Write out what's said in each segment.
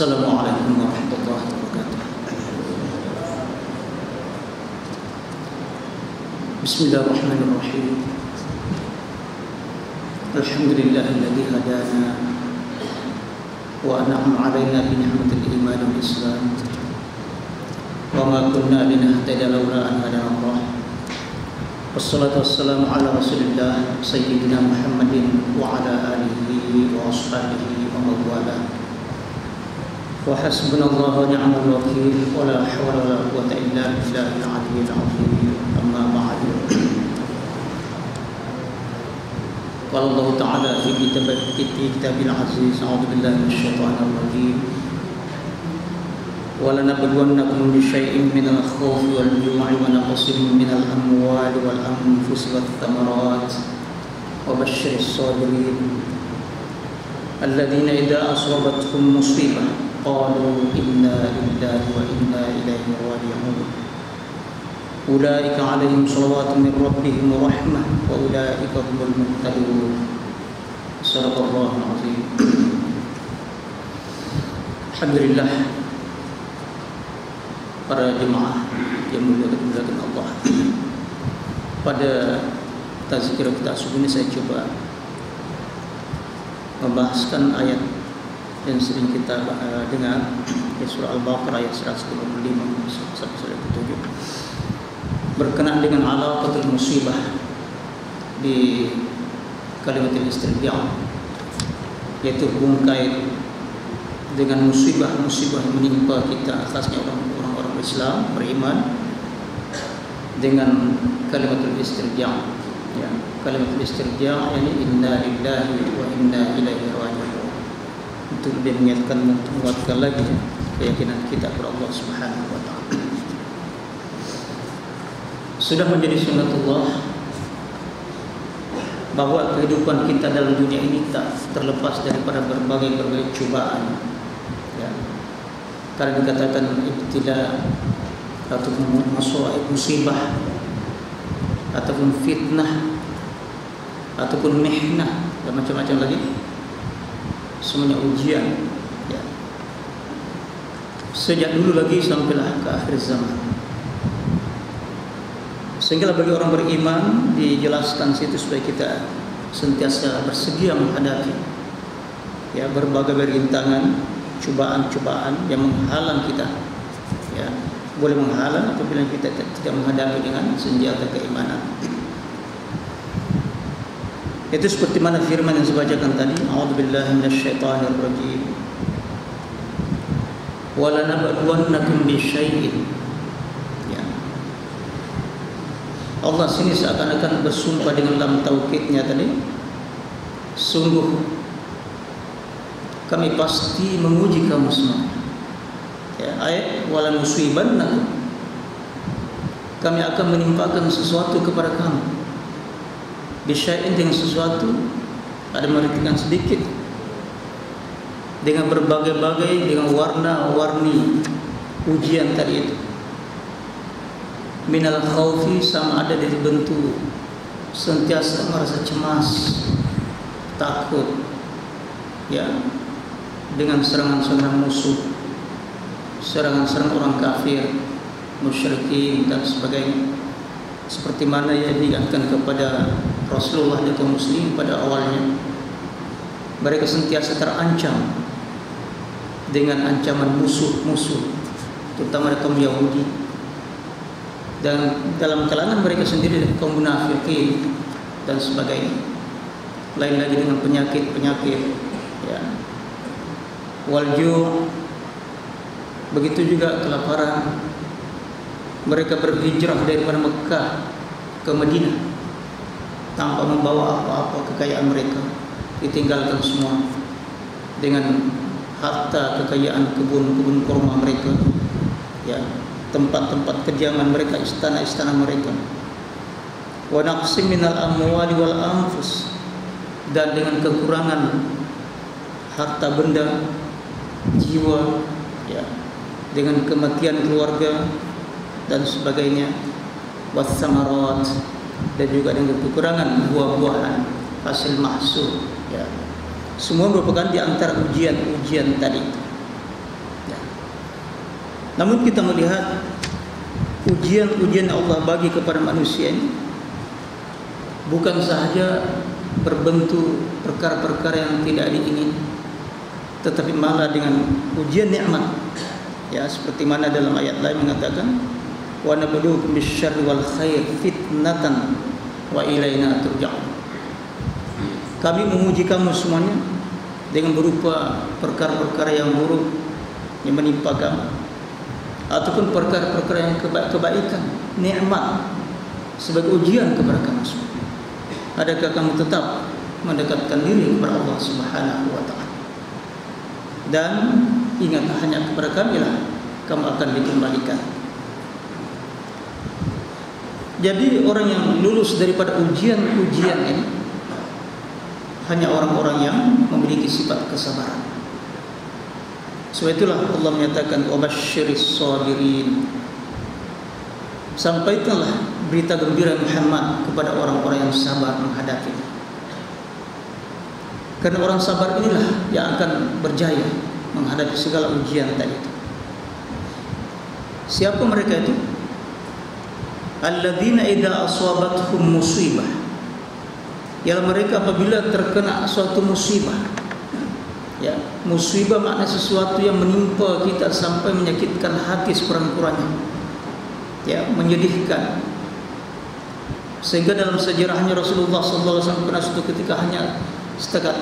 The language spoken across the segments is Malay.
Assalamualaikum warahmatullahi wabarakatuh. Bismillahirrahmanirrahim. Alhamdulillahilladzi hadana wa an'ama 'alaina bi ni'matil iman wal islam. Wa ma kunna linahtadiya laula an hadana Allah. Wassalatu wassalamu ala Rasulillah sayyidina Muhammadin wa ala alihi wa ashabihi wa man wala. Wa hasbunallahu wa ni'mal wakeel wa la hawla wa la quwwata illa billahil 'aliyyil 'azhim. Amma ba'du. Qala Allah Ta'ala fi kitabil 'aziz, a'udzu billahi minasyaitonir rajim. Wa lanabluwannakum bi syai'in minal khawfi wal ju'i wa naqsin minal amwali wal anfusi wath thamarat wa basyyiris sabirin alladzina idza asabatuhum musibah qalu inna lillahi wa inna ilaihi raji'un. Ulaika 'alaihim shalawatun min rabbihim wa rahmah wa ulaika humul muhtadun. Shadaqallahul 'azim. Alhamdulillah, para jemaah yang mulia-muliakan Allah. Pada tazkirah kita subuh ini saya coba membahaskan ayat yang sering kita dengar di surah Al-Baqarah ayat 125 sampai 127 berkenaan dengan alaqatul musibah di kalimatul istirja', yaitu hubungan kait dengan musibah-musibah yang menimpa kita, atasnya orang-orang Islam beriman, dengan kalimatul istirja'. Ya, kalimatul istirja' yakni inna lillahi wa inna ilaihi raji'un. Untuk lebih menguatkan lagi keyakinan kita kepada Allah Subhanahu wa taala. Sudah menjadi sunnatullah bahwa kehidupan kita dalam dunia ini tak terlepas daripada berbagai cobaan. Ya. Karena dikatakan ibtila ataupun masaib, musibah ataupun fitnah ataupun mihnah dan macam-macam lagi, semuanya ujian. Ya. Sejak dulu lagi sampailah ke akhir zaman. Sehingga bagi orang beriman dijelaskan situ supaya kita sentiasa bersedia menghadapi ya berbagai rintangan, cobaan-cobaan yang menghalang kita. Ya, boleh menghalang apabila kita tidak menghadapi dengan senjata keimanan. Itu seperti mana firman yang saya bacakan tadi, a'udzubillahi minasyaitonir rajim. Wa lanabluwannakum bisyai'in. Allah sini seakan-akan bersumpah dengan lam taukidnya tadi. Sungguh kami pasti menguji kamu semua. Ya, ayat wala nusibannakum. Kami akan menimpakan sesuatu kepada kamu. Bisyai'in dengan sesuatu, ada mengartikan sedikit, dengan berbagai-bagai, dengan warna-warni ujian tadi itu. Minal khawfi, sama ada dari bentuk sentiasa merasa cemas, takut, ya, dengan serangan-serangan musuh, serangan-serangan orang kafir, musyrikin dan sebagainya. Seperti mana yang diingatkan kepada Rasulullah dan kaum muslimin pada awalnya, mereka sentiasa terancam dengan ancaman musuh-musuh, terutama kaum Yahudi. Dan dalam kalangan mereka sendiri kaum munafikin dan sebagainya. Lain lagi dengan penyakit-penyakit, ya. Walju, begitu juga kelaparan. Mereka berhijrah daripada Mekah ke Madinah tanpa membawa apa-apa kekayaan mereka, ditinggalkan semua dengan harta kekayaan kebun-kebun kurma mereka, ya, tempat-tempat kediaman mereka, istana-istana mereka. Wa naqsim minal amwali wal anfus, dan dengan kekurangan harta benda, jiwa, ya, dengan kematian keluarga dan sebagainya. Was samarat, dan juga dengan kekurangan buah-buahan, hasil mahsul, ya. Semua merupakan di antara ujian-ujian tadi. Namun kita melihat ujian-ujian yang Allah bagi kepada manusia ini bukan sahaja berbentuk perkara-perkara yang tidak diingini, tetapi malah dengan ujian nikmat. Ya, seperti mana dalam ayat lain mengatakan, wa nabluukum bisyarri wal khair fitnatan wa ilaina turja'un. Kami menguji kamu semuanya dengan berupa perkara-perkara yang buruk yang menimpa kamu, ataupun perkara-perkara yang kebaikan, nikmat, sebagai ujian kepada kamu semua. Adakah kamu tetap mendekatkan diri kepada Allah Subhanahu wa ta'ala? Dan ingat, hanya kepada kamilah kamu akan dikembalikan. Jadi orang yang lulus daripada ujian-ujian ini hanya orang-orang yang memiliki sifat kesabaran. Sebab itulah Allah menyatakan wabasyiris sabirin. Sampaikanlah berita gembira Muhammad kepada orang-orang yang sabar menghadapi. Karena orang sabar inilah yang akan berjaya menghadapi segala ujian tadi itu. Siapa mereka itu? Alladzina idza asabathum musibah. Ialah mereka apabila terkena suatu musibah. Ya, musibah makna sesuatu yang menimpa kita sampai menyakitkan hati sekurang-kurangnya. Ya, menyedihkan. Sehingga dalam sejarahnya Rasulullah SAW pernah suatu ketika hanya setakat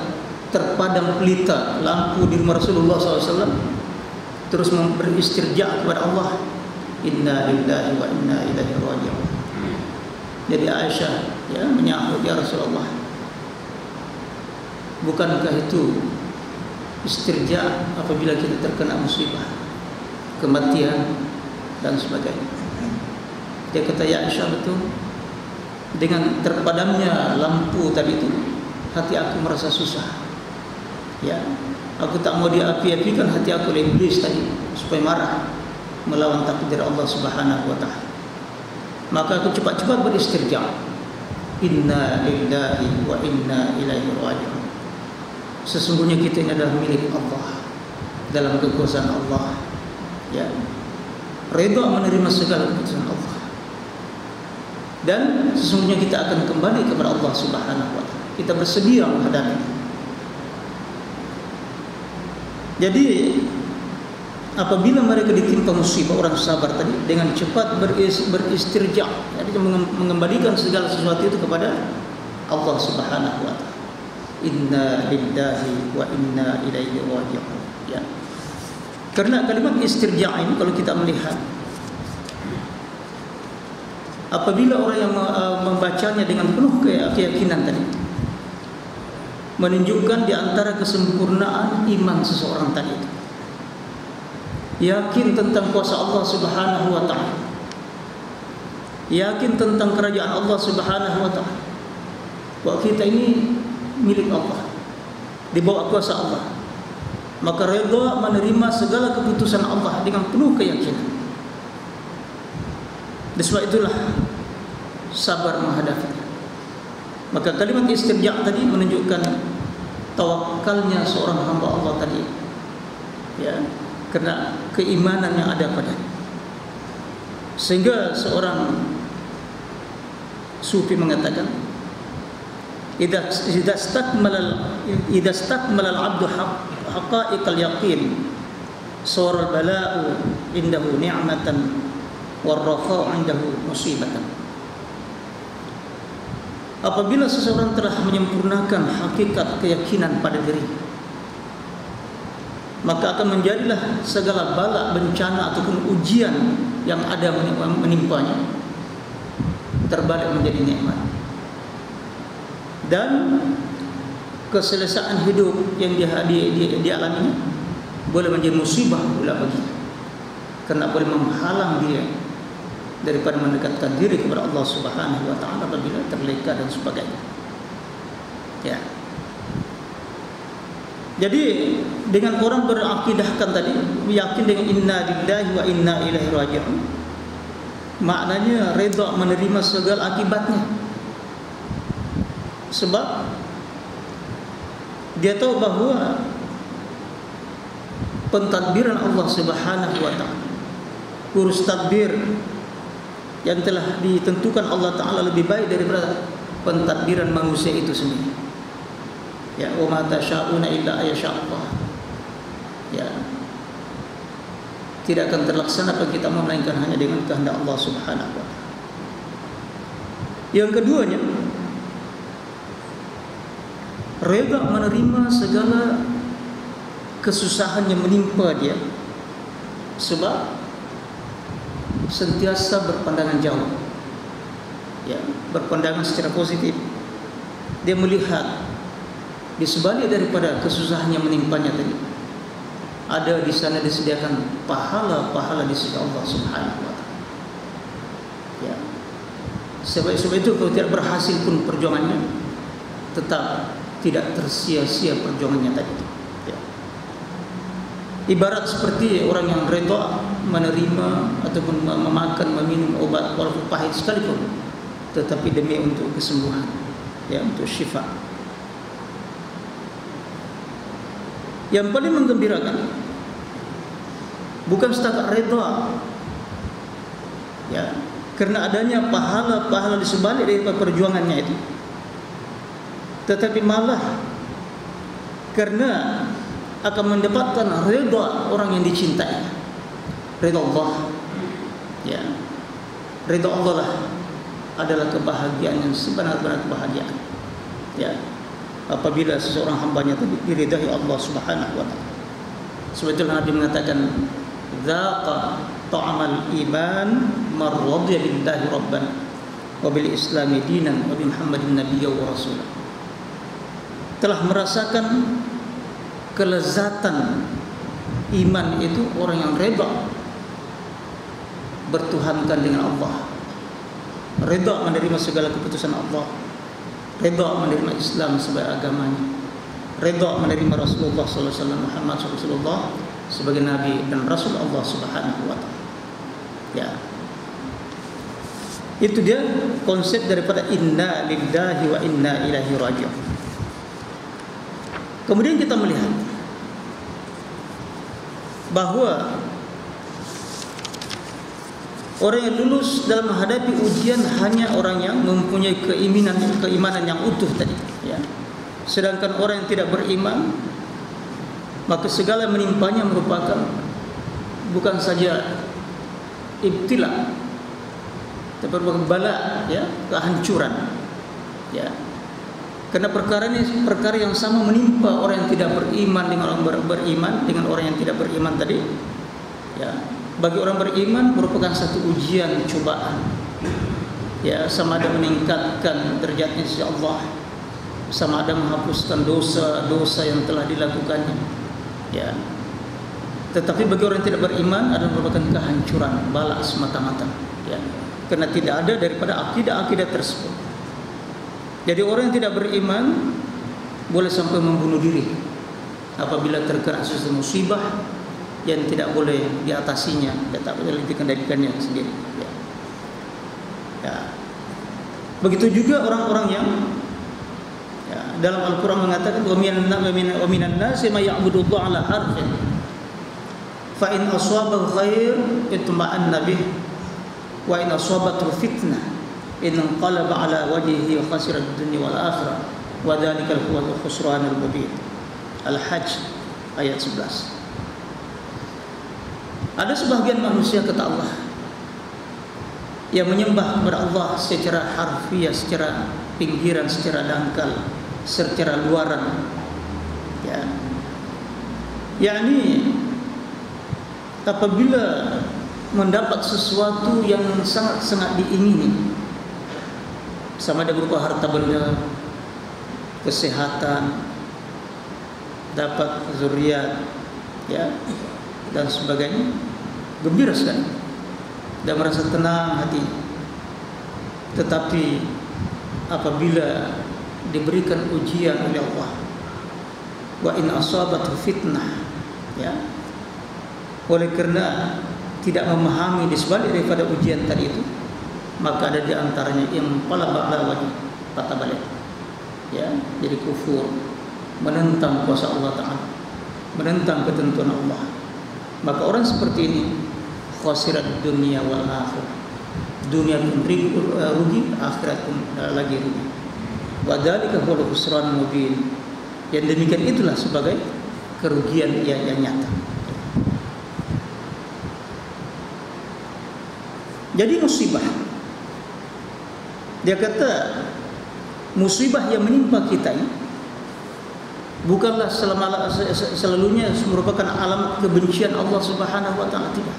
terpadam pelita lampu di rumah Rasulullah SAW, terus beristirja kepada Allah, inna lillahi wa inna ilaihi raji'un. Jadi Aisyah ya menyahut, ya Rasulullah, bukankah itu istirja apabila kita terkena musibah, kematian dan sebagainya? Dia kata, ya Aisyah, betul. Dengan terpadamnya lampu tadi itu, hati aku merasa susah. Ya, aku tak mau diapi-apikan hati aku oleh iblis tadi supaya marah melawan takdir Allah Subhanahu wa ta'ala. Maka aku cepat-cepat beristirja. Inna lillahi wa inna ilaihi raji'un. Sesungguhnya kita ini adalah milik Allah, dalam kekuasaan Allah. Ya, redha menerima segala keputusan Allah. Dan sesungguhnya kita akan kembali kepada Allah Subhanahu wa ta'ala. Kita bersedia menghadapi. Jadi apabila mereka ditimpa musibah, orang sabar tadi dengan cepat beristirja, jadi mengembalikan segala sesuatu itu kepada Allah Subhanahu wa ta'ala. Inna lillahi wa inna ilaihi raji'un. Ya. Karena kalimat istirja ini kalau kita melihat, apabila orang yang membacanya dengan penuh keyakinan tadi, menunjukkan di antara kesempurnaan iman seseorang tadi itu. Yakin tentang kuasa Allah Subhanahu wa ta'ala, yakin tentang kerajaan Allah Subhanahu wa ta'ala, bahwa kita ini milik Allah, di bawah kuasa Allah. Maka redha menerima segala keputusan Allah dengan penuh keyakinan. Dan sebab itulah sabar menghadapinya. Maka kalimat istirja tadi menunjukkan tawakalnya seorang hamba Allah tadi. Ya, karena keimanan yang ada padanya. Sehingga seorang sufi mengatakan, idza istakmala al-'abdu haqa'iqal yaqin sara al-bala'u indahu ni'matan war-rakha'u indahu musibatan. Apabila seseorang telah menyempurnakan hakikat keyakinan pada diri, maka akan menjadilah segala bala, bencana ataupun ujian yang ada menimpanya terbalik menjadi nikmat. Dan keselesaan hidup yang dialaminya boleh menjadi musibah pula baginya, karena boleh menghalang dia daripada mendekatkan diri kepada Allah Subhanahu wa ta'ala apabila terleka dan sebagainya. Ya. Jadi dengan orang berakidahkan tadi, yakin dengan inna lillahi wa inna ilaihi raji'un, maknanya redha menerima segala akibatnya. Sebab dia tahu bahawa pentadbiran Allah Subhanahu wa ta'ala urus tadbir yang telah ditentukan Allah Ta'ala lebih baik daripada pentadbiran manusia itu sendiri. Ya, wa ma tasyauna illa ayyasha Allah. Ya, tidak akan terlaksana apa kita mau melainkan hanya dengan kehendak Allah Subhanahu wa Ta'ala. Yang keduanya, reda menerima segala kesusahan yang menimpa dia, sebab sentiasa berpandangan jauh, ya, berpandangan secara positif. Dia melihat di sebalik daripada kesusahan yang menimpanya tadi, ada di sana disediakan pahala-pahala di sisi Allah Subhanahu wa Ta'ala. Ya. Sebab itu kalau tidak berhasil pun perjuangannya, tetap tidak tersia-sia perjuangannya tadi. Ya. Ibarat seperti orang yang reda menerima ataupun memakan, meminum obat walaupun pahit sekalipun, tetapi demi untuk kesembuhan, ya, untuk syifa. Yang paling menggembirakan bukan setakat reda, ya, karena adanya pahala-pahala di sebalik dari perjuangannya itu, tetapi malah karena akan mendapatkan reda orang yang dicintai, reda Allah. Ya, reda Allah lah adalah kebahagiaan yang sebenar-benar kebahagiaan. Ya, apabila seseorang hambanya diridai Allah Subhanahu wa Ta'ala. Sebab itu Nabi mengatakan, "Dzaqa ta'amal iman man radiya billahi rabban wa bil islami dinan wa bi Muhammadin nabiyyan wa rasulah." Telah merasakan kelezatan iman itu orang yang reda bertuhankan dengan Allah, reda menerima segala keputusan Allah, reda menerima Islam sebagai agamanya, reda menerima Rasulullah sallallahu alaihi wasallam, Muhammad Rasulullah sebagai nabi dan rasul Allah Subhanahu wa Ta'ala. Ya. Itu dia konsep daripada inna lillahi wa inna ilaihi raji'un. Kemudian kita melihat bahwa orang yang lulus dalam menghadapi ujian hanya orang yang mempunyai keimanan yang utuh tadi, ya. Sedangkan orang yang tidak beriman, maka segala yang menimpanya merupakan bukan saja ibtila, tapi merupakan bala, ya, kehancuran, ya. Karena perkara ini perkara yang sama menimpa orang yang tidak beriman dengan orang beriman, dengan orang yang tidak beriman tadi, ya. Bagi orang beriman merupakan satu ujian, cobaan, ya, sama ada meningkatkan derajatnya sisi Allah, sama ada menghapuskan dosa-dosa yang telah dilakukannya, ya. Tetapi bagi orang yang tidak beriman adalah merupakan kehancuran, bala semata-mata, ya. Karena tidak ada daripada akidah-akidah tersebut. Jadi orang yang tidak beriman boleh sampai membunuh diri apabila terkena suatu musibah yang tidak boleh diatasinya, tidak boleh dikendalikannya sendiri. Ya. Ya. Begitu juga orang-orang yang, ya, dalam Al-Quran mengatakan wa minan nasi may ya'budullaha ala harfin fa in asabahu khair itma'anna bih wa in asabathu fitnah in qalaba ala wajhihi wa khasira ad-dunya wal akhirah wa dzalikal huwal khusranul mubin. Al-Hajj ayat 11. Ada sebahagian manusia, kata Allah, yang menyembah kepada Allah secara harfiah, secara pinggiran, secara dangkal, secara luaran, ya. Yakni apabila mendapat sesuatu yang sangat-sangat diingini, sama ada berupa harta benda, kesehatan, dapat zuriat, ya, dan sebagainya, gembira sekali dan merasa tenang hati. Tetapi apabila diberikan ujian oleh Allah, wa in asabathu fitnah, ya, oleh kerana tidak memahami di sebalik daripada ujian tadi itu, maka ada di antaranya yang palabala wajib, patah balik, ya, jadi kufur, menentang kuasa Allah Ta'ala, menentang ketentuan Allah. Maka orang seperti ini khasirat dunia wal akhirah. Dunia pun rugi, akhirat pun lagi rugi. Wa dzalika huwal khusran mubin. Yang demikian itulah sebagai kerugian yang nyata. Jadi musibah, dia kata musibah yang menimpa kita ini bukanlah selalunya merupakan alamat kebencian Allah Subhanahu wa taala, tidak.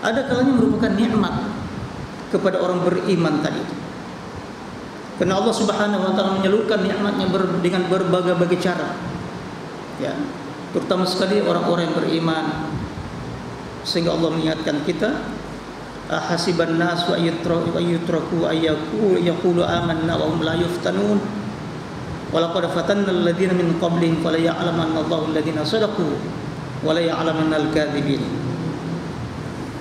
Ada kalanya merupakan nikmat kepada orang beriman tadi itu. Karena Allah Subhanahu wa taala menyalurkan nikmatnya dengan berbagai-bagai cara. Ya, terutama sekali orang-orang yang beriman. Sehingga Allah mengingatkan kita, hasiban nas wa yutraku yaqulu amanna wa hum la yuftanun wa laqad fatanna alladziina min qablihim fala ya'lamanna Allahu alladziina shadaqu wa la ya'lamanna al-kadzibin.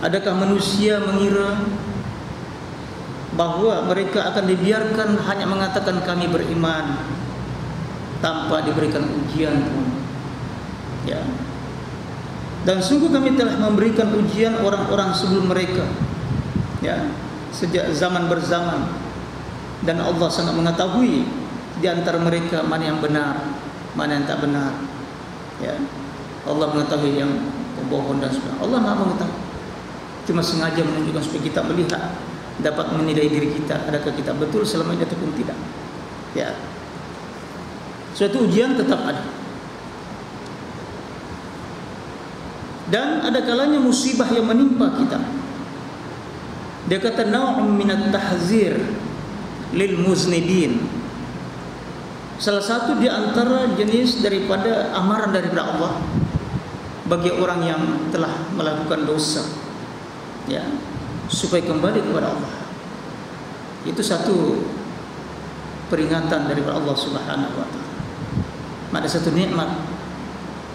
Adakah manusia mengira bahwa mereka akan dibiarkan hanya mengatakan kami beriman tanpa diberikan ujian pun? Ya. Dan sungguh kami telah memberikan ujian orang-orang sebelum mereka, ya, sejak zaman berzaman. Dan Allah sangat mengetahui di antara mereka mana yang benar, mana yang tak benar. Ya, Allah mengetahui yang pembohong dan sebagainya. Allah Maha mengetahui. Cuma sengaja menunjukkan supaya kita melihat, dapat menilai diri kita, adakah kita betul selama ini ataupun tidak. Ya, suatu ujian tetap ada. Dan ada kalanya musibah yang menimpa kita. Dia kata naw'un minat tahzir lil muznibin. Salah satu di antara jenis daripada amaran daripada Allah bagi orang yang telah melakukan dosa, ya, supaya kembali kepada Allah. Itu satu peringatan daripada Allah Subhanahu wa taala. Ada satu nikmat,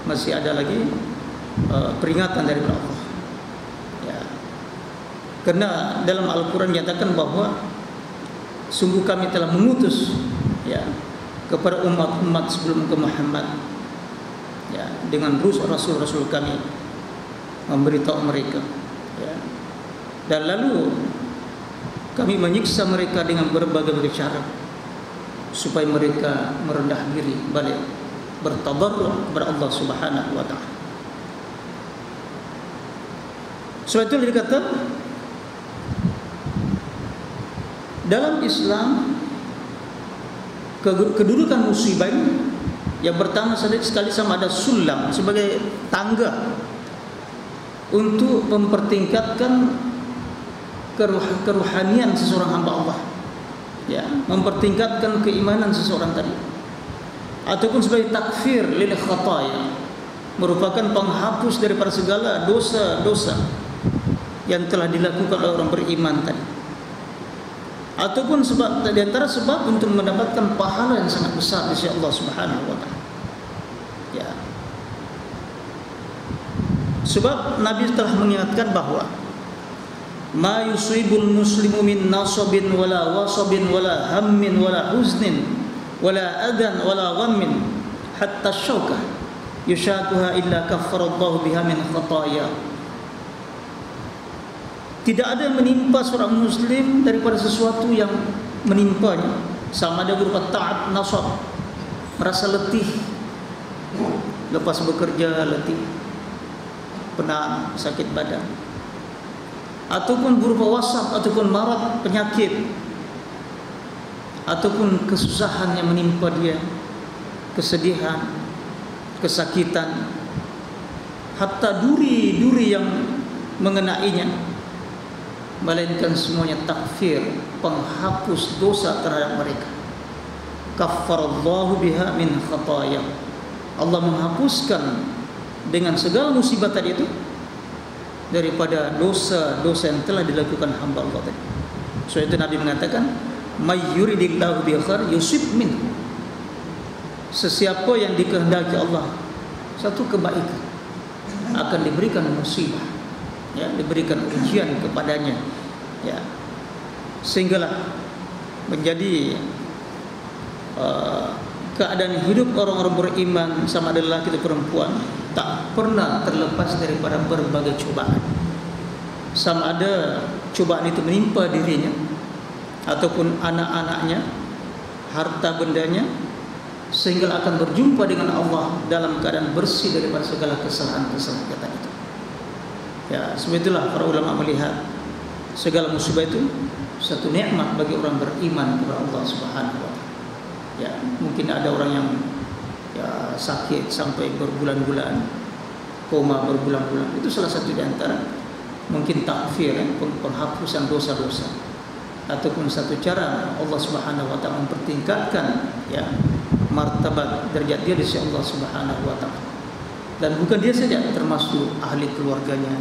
masih ada lagi peringatan dari Allah. Ya. Karena dalam Al-Quran nyatakan bahwa sungguh kami telah mengutus, ya, kepada umat-umat sebelum ke Muhammad, ya, dengan rasul-rasul kami memberitahu mereka, ya. Dan lalu kami menyiksa mereka dengan berbagai cara supaya mereka merendah diri, balik bertadarru' kepada Allah Subhanahu wa taala. Sebab itu dikata dalam Islam kedudukan musibah ini yang pertama sekali sama ada sulam sebagai tangga untuk mempertingkatkan keruhanian seseorang hamba Allah, ya, mempertingkatkan keimanan seseorang tadi, ataupun sebagai takfir lil khataya, merupakan penghapus daripada segala dosa-dosa yang telah dilakukan oleh orang beriman tadi, ataupun sebab di antara sebab untuk mendapatkan pahala yang sangat besar di sisi Allah Subhanahu wa taala. Ya. Sebab Nabi telah mengingatkan bahwa ma yusibul muslimu min nasabin wala wasabin wala hammin wala huznin wala adan wala ghammin hatta syauka yushakuha illa kaffarallahu biha min khataya. Tidak ada yang menimpa seorang muslim daripada sesuatu yang menimpanya, sama ada berupa ta'ab, nasab, merasa letih lepas bekerja, letih, penat, sakit badan, ataupun berupa wasab, ataupun marat, penyakit, ataupun kesusahan yang menimpa dia, kesedihan, kesakitan, hatta duri-duri yang mengenainya, melainkan semuanya takfir, penghapus dosa terhadap mereka. Kaffarallahu biha min khataya. Allah menghapuskan dengan segala musibah tadi itu daripada dosa-dosa yang telah dilakukan hamba Allah tadi. So itu Nabi mengatakan, may yuridillahu bi khair yusib min. Sesiapa yang dikehendaki Allah satu kebaikan akan diberikan musibah, ya, diberikan ujian kepadanya, ya, sehinggalah menjadi keadaan hidup orang-orang beriman, sama ada lelaki atau perempuan, tak pernah terlepas daripada berbagai cobaan. Sama ada cobaan itu menimpa dirinya ataupun anak-anaknya, harta bendanya, sehingga akan berjumpa dengan Allah dalam keadaan bersih daripada segala kesalahan-kesalahan kata itu. Ya, sebab itulah para ulama melihat segala musibah itu satu nikmat bagi orang beriman kepada Allah Subhanahu wa taala. Ya, mungkin ada orang yang sakit sampai berbulan-bulan, koma berbulan-bulan. Itu salah satu di antara mungkin takfir, penghapusan dosa-dosa, ataupun satu cara Allah Subhanahu wa taala mempertingkatkan martabat derajat dia di sisi Allah Subhanahu wa taala. Dan bukan dia saja, termasuk ahli keluarganya,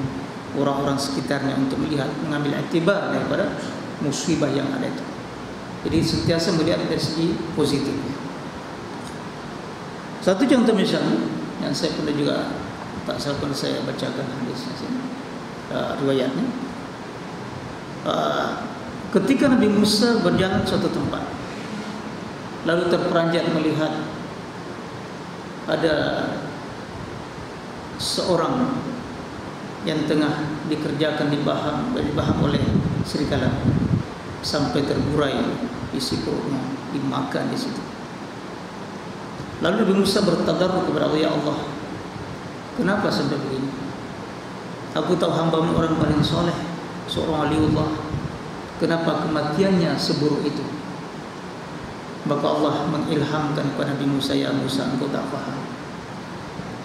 orang-orang sekitarnya, untuk melihat, mengambil iktibar daripada musibah yang ada itu. Jadi sentiasa melihat dari segi positifnya. Satu contoh misalnya yang saya pernah juga tak salah pernah saya bacakan hadisnya sini, riwayatnya. Ketika Nabi Musa berjalan ke suatu tempat, lalu terperanjat melihat ada seorang yang tengah dikerjakan di bahang oleh serigala sampai terburai isi perutnya, dimakan di situ. Lalu Nabi Musa bertadarruk kepada Allah, ya Allah, kenapa sampai begini? Aku tahu hamba-Mu orang paling soleh, seorang waliullah. Kenapa kematiannya seburuk itu? Maka Allah mengilhamkan kepada Nabi Musa, ya Musa, engkau tak faham.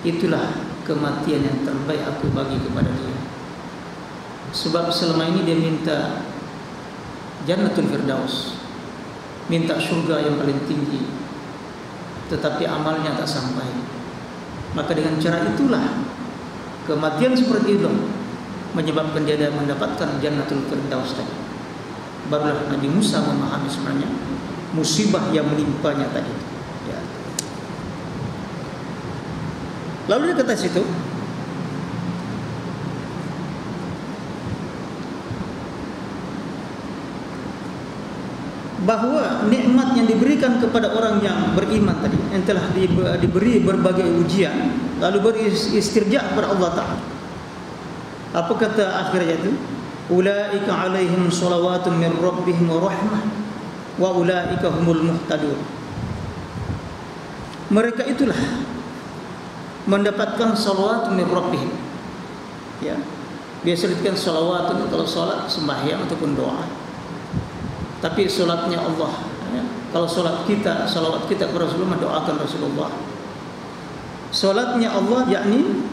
Itulah kematian yang terbaik aku bagi kepada dia. Sebab selama ini dia minta Jannatul Firdaus, minta surga yang paling tinggi, tetapi amalnya tak sampai. Maka dengan cara itulah, kematian seperti itu menyebabkan dia mendapatkan Jannatul Firdaus tadi. Barulah Nabi Musa memahami sebenarnya musibah yang menimpanya tadi. Ya. Lalu dia kata situ, bahwa nikmat yang diberikan kepada orang yang beriman tadi, yang telah diberi berbagai ujian, lalu beristirja kepada Allah Ta'ala. Apa kata akhirnya itu? Ulaika alaihim salawatun min rabbihim wa rahmah wa ulaika humul muhtadun. Mereka itulah mendapatkan salawat min rabbihim. Ya. Biasa dikatakan salawat itu kalau salat, sembahyang ataupun doa. Tapi solatnya Allah, ya. Kalau solat kita, salawat kita kepada Rasulullah, mendoakan Rasulullah. Solatnya Allah, yakni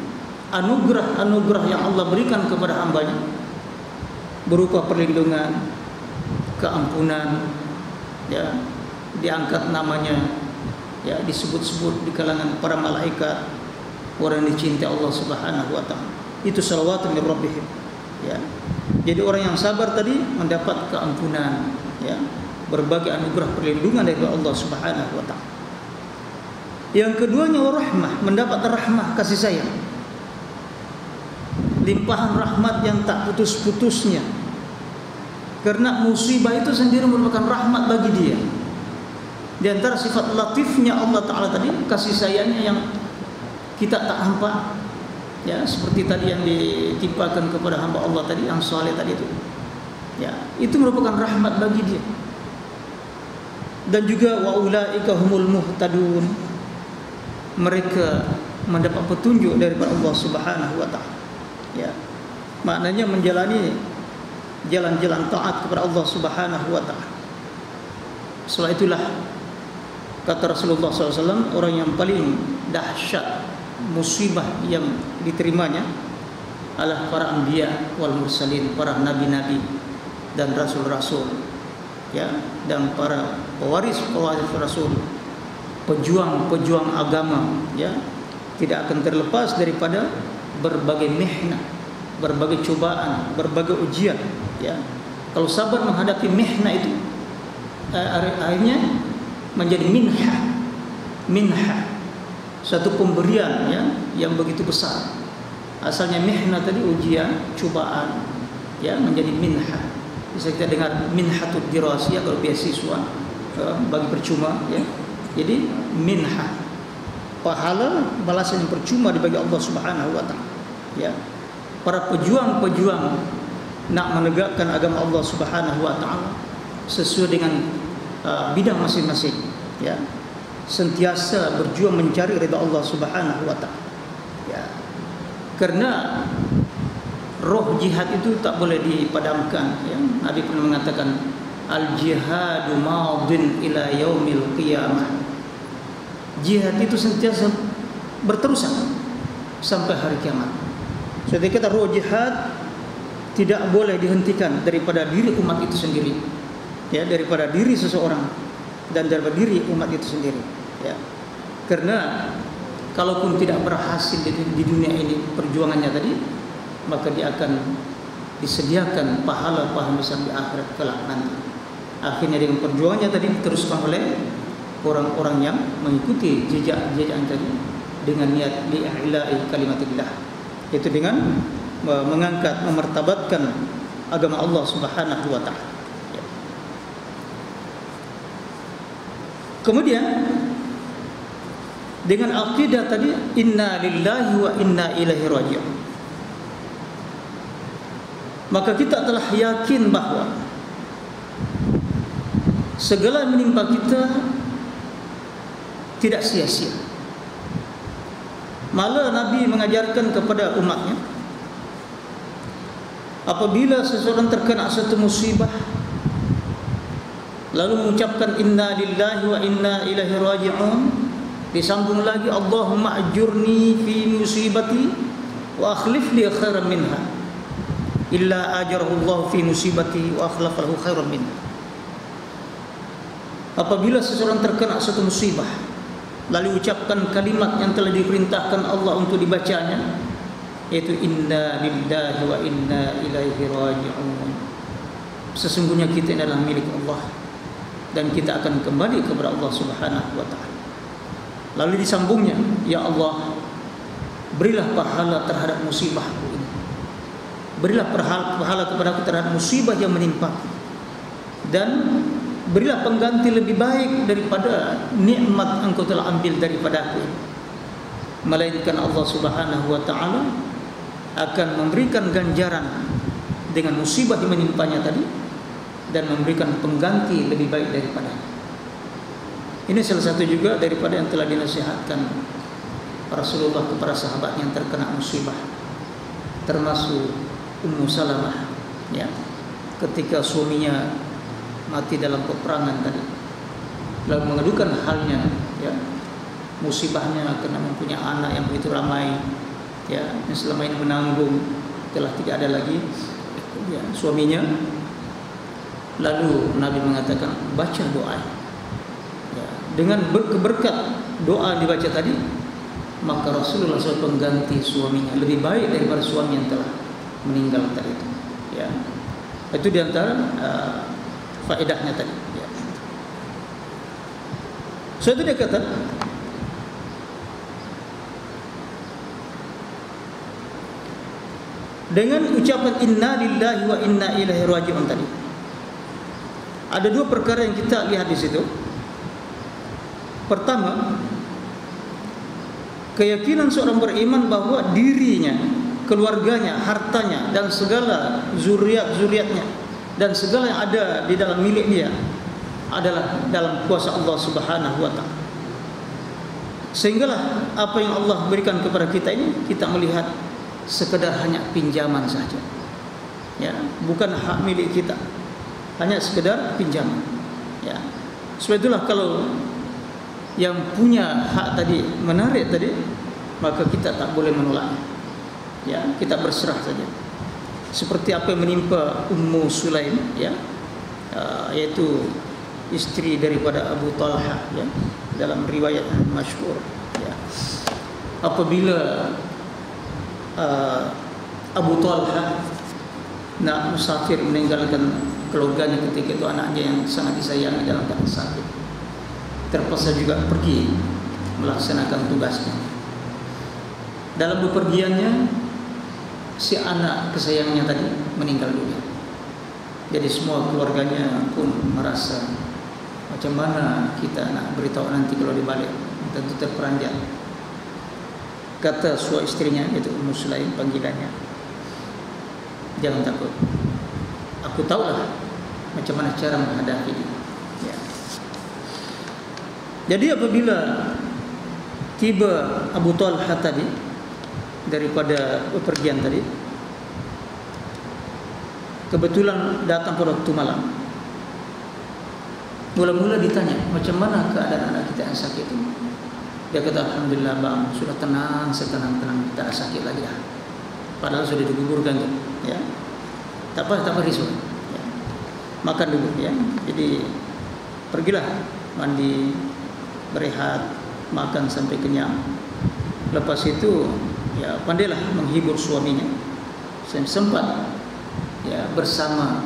anugerah yang Allah berikan kepada hambanya, berupa perlindungan, keampunan, ya, diangkat namanya, ya, disebut-sebut di kalangan para malaikat, orang yang dicintai Allah Subhanahu wa taala. Itu salawatun min rabbihim, ya. Jadi orang yang sabar tadi mendapat keampunan, ya, berbagai anugerah perlindungan dari Allah Subhanahu wa taala. Yang keduanya warahmah, mendapat rahmah, kasih sayang, limpahan rahmat yang tak putus-putusnya. Karena musibah itu sendiri merupakan rahmat bagi dia. Di antara sifat latifnya Allah Ta'ala tadi, kasih sayangnya yang kita tak nampak, ya, seperti tadi yang ditimpakan kepada hamba Allah tadi, yang saleh tadi itu, ya, itu merupakan rahmat bagi dia. Dan juga wa ulaika humul muhtadun, mereka mendapat petunjuk daripada Allah Subhanahu wa taala, ya. Maknanya menjalani jalan-jalan taat kepada Allah Subhanahu wa taala. Setelah itulah kata Rasulullah SAW, orang yang paling dahsyat musibah yang diterimanya adalah para anbiya wal mursalin, para nabi-nabi dan rasul-rasul, ya, dan para pewaris rasul, pejuang agama, ya, tidak akan terlepas daripada berbagai mihnah, berbagai cobaan, berbagai ujian, ya. Kalau sabar menghadapi mihnah itu, akhirnya menjadi minhah, satu pemberian, ya, yang begitu besar. Asalnya mihnah tadi ujian, cobaan, ya, menjadi minhah. Bisa kita dengar minhatud dirasiyah kalau beasiswa bagi percuma, ya. Jadi minhah, pahala balasan yang percuma dibagi Allah Subhanahu wa taala. Ya. Para pejuang-pejuang nak menegakkan agama Allah Subhanahu wa taala sesuai dengan bidang masing-masing, ya. Sentiasa berjuang mencari ridha Allah Subhanahu wa taala. Ya. Karena roh jihad itu tak boleh dipadamkan, ya. Nabi pernah mengatakan al-jihadu madin ila yaumil qiyamah. Jihad itu sentiasa berterusan sampai hari kiamat. Jadi kata roh jihad tidak boleh dihentikan daripada diri umat itu sendiri, ya, daripada diri seseorang dan daripada diri umat itu sendiri, ya. Karena kalaupun tidak berhasil di dunia ini perjuangannya tadi, maka dia akan disediakan pahala-pahala besar di akhirat kelak nanti. Akhirnya dengan perjuangannya tadi diteruskan oleh orang-orang yang mengikuti jejak-jejak tadi dengan niat li'ila'i kalimatillah, yaitu dengan mengangkat, memartabatkan agama Allah Subhanahu wa taala. Ya. Kemudian dengan akidah tadi inna lillahi wa inna ilaihi raji'un, maka kita telah yakin bahwa segala yang menimpa kita tidak sia-sia. Malah Nabi mengajarkan kepada umatnya, apabila seseorang terkena satu musibah lalu mengucapkan inna lillahi wa inna ilaihi raji'un, disambung lagi Allahumma ajurni fi musibati wa akhlif li khairan minha illa ajarahu Allah fi musibati wa akhlafa lahu khairan minha. Apabila seseorang terkena satu musibah lalu ucapkan kalimat yang telah diperintahkan Allah untuk dibacanya, yaitu inna lillahi wa inna ilaihi raji'un. Sesungguhnya kita adalah milik Allah dan kita akan kembali kepada Allah Subhanahu wa taala. Lalu disambungnya, ya Allah, berilah pahala terhadap musibahku ini. Berilah pahala kepadaku terhadap musibah yang menimpa, dan berilah pengganti lebih baik daripada nikmat Engkau telah ambil daripada aku. Melainkan Allah Subhanahu wa taala akan memberikan ganjaran dengan musibah yang menimpanya tadi dan memberikan pengganti lebih baik daripada. Ini salah satu juga daripada yang telah dinasihatkan Rasulullah kepada sahabat yang terkena musibah, termasuk Ummu Salamah, ya, ketika suaminya mati dalam peperangan tadi, lalu mengadukan halnya, ya, musibahnya karena mempunyai anak yang begitu ramai, ya, yang selama ini menanggung telah tidak ada lagi, ya, suaminya. Lalu Nabi mengatakan baca doa, ya, dengan berkat doa dibaca tadi, maka Rasulullah SAW pengganti suaminya lebih baik daripada suami yang telah meninggal tadi itu, ya. Itu diantara faedahnya tadi, ya. So itu dia kata dengan ucapan inna lillahi wa inna ilaihi raji'un tadi, ada dua perkara yang kita lihat di situ. Pertama, keyakinan seorang beriman bahwa dirinya, keluarganya, hartanya dan segala zuriat-zuriatnya dan segala yang ada di dalam milik dia adalah dalam kuasa Allah Subhanahu wa taala. Sehinggalah apa yang Allah berikan kepada kita ini kita melihat sekedar hanya pinjaman saja, ya, bukan hak milik kita, hanya sekedar pinjaman, ya. Sebab itulah kalau yang punya hak tadi menarik tadi, maka kita tak boleh menolaknya, ya, kita berserah saja. Seperti apa yang menimpa Ummu Sulaim, ya, yaitu istri daripada Abu Talha, ya, dalam riwayat masyhur, ya. Apabila Abu Talha nak musafir meninggalkan keluarganya ketika itu, anaknya yang sangat disayangi dalam keadaan sakit, terpaksa juga pergi melaksanakan tugasnya. Dalam bepergiannya, si anak kesayangannya tadi meninggal dunia. Jadi semua keluarganya pun merasa macam mana kita nak beritahu nanti kalau dibalik, tentu terperanjat, Kata suami istrinya, yaitu Ummu Sulaim panggilannya, jangan takut, aku tahulah macam mana cara menghadapi dia. Ya. Jadi apabila tiba Abu Talha tadi daripada bepergian tadi, kebetulan datang pada waktu malam. Mula-mula ditanya, macam mana keadaan anak kita yang sakit itu? Dia kata, alhamdulillah bang, sudah tenang, setenang-tenang, tak ada sakit lagi dah. Padahal sudah digugurkan tu, ya. Tak apa risau. Ya. Makan dulu, ya. Jadi pergilah mandi, berehat, makan sampai kenyang. Lepas itu, ya pandailah menghibur suaminya. Sempat, ya bersama,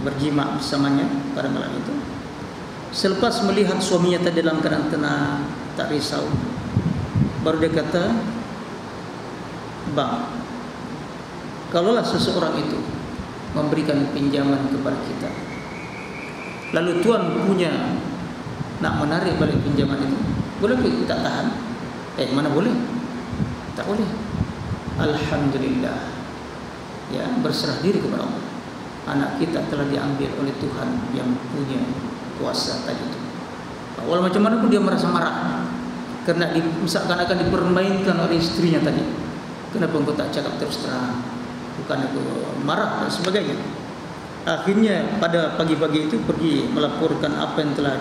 berjima bersamanya pada malam itu. Selepas melihat suaminya tadi dalam keadaan tenang, tak risau, baru dia kata, bang, kalaulah seseorang itu memberikan pinjaman kepada kita, lalu Tuan punya nak menarik balik pinjaman itu, boleh kita tahan? Mana boleh? Tak boleh. Alhamdulillah, ya, berserah diri kepada Allah. Anak kita telah diambil oleh Tuhan yang punya kuasa tadi itu. Walau macam mana pun dia merasa marah kerana misalkan akan dipermainkan oleh istrinya tadi. Kenapa engkau tak cakap terus terang? Bukan aku marah dan sebagainya. Akhirnya pada pagi-pagi itu pergi melaporkan apa yang telah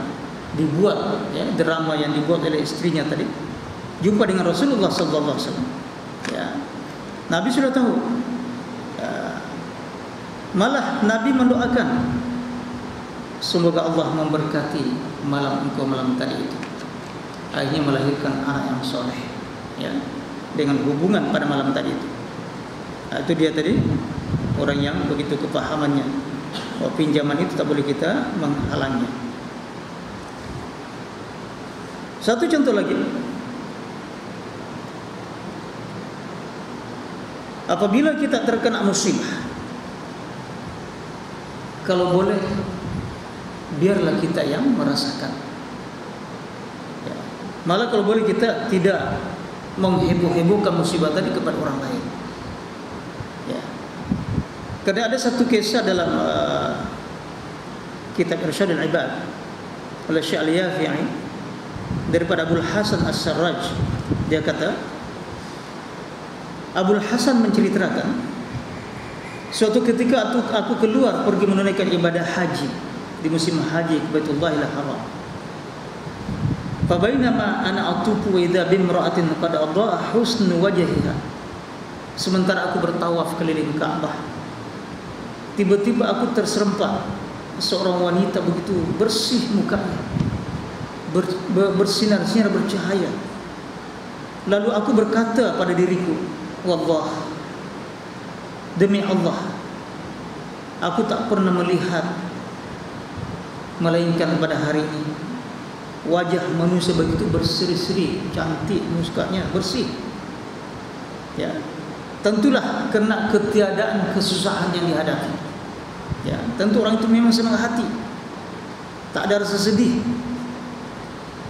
dibuat, ya, drama yang dibuat oleh istrinya tadi. Jumpa dengan Rasulullah sallallahu alaihi wasallam. Ya. Nabi sudah tahu. Malah Nabi mendoakan, semoga Allah memberkati malam engkau malam tadi itu. Akhirnya melahirkan anak yang soleh, ya, dengan hubungan pada malam tadi itu. Itu dia tadi orang yang begitu kepahamannya bahwa pinjaman itu tak boleh kita menghalangnya. Satu contoh lagi, apabila kita terkena musibah, kalau boleh biarlah kita yang merasakan, ya. Malah kalau boleh kita tidak mengheboh-hebohkan musibah tadi kepada orang lain, ya. Karena ada satu kisah dalam kitab Irsyadul Ibad oleh Syekh Al-Yafi'i daripada Abul Hasan As-Sarraj. Dia kata, Abul Hasan menceritakan, suatu ketika aku keluar pergi menunaikan ibadah haji di musim haji ke Baitullahil Haram. Fa bainama ana atufu wa idza bimra'atin qad adaa husnu wajhiha. Sementara aku bertawaf keliling Ka'bah, tiba-tiba aku terserempak seorang wanita begitu bersih mukanya, bersinar-sinar bercahaya. Lalu aku berkata pada diriku, wallah, demi Allah, aku tak pernah melihat melainkan pada hari ini wajah manusia begitu berseri-seri, cantik, mukanya bersih. Ya, tentulah kena ketiadaan kesusahan yang dihadapi. Ya, tentu orang itu memang senang hati, tak ada rasa sedih.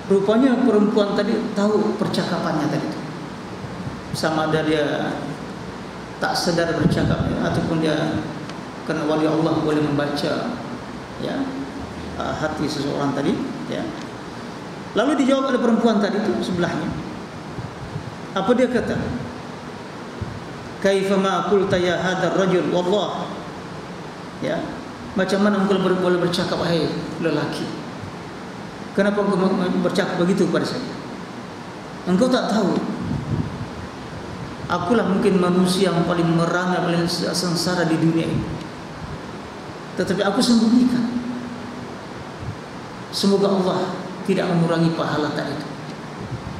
Rupanya perempuan tadi tahu percakapannya tadi itu. Sama ada dia tak sedar bercakap, ya, ataupun dia kerana wali Allah boleh membaca, ya, hati seseorang tadi, ya. Lalu dijawab oleh perempuan tadi itu sebelahnya. Apa dia kata? Kaifa ma qulta ya hadzal rajul wallah. Ya, macam mana engkau boleh bercakap, wahai lelaki? Kenapa engkau bercakap begitu kepada saya? Engkau tak tahu akulah mungkin manusia yang paling merana, paling sengsara di dunia ini. Tetapi aku sembunyikan. Semoga Allah tidak mengurangi pahala tadi itu.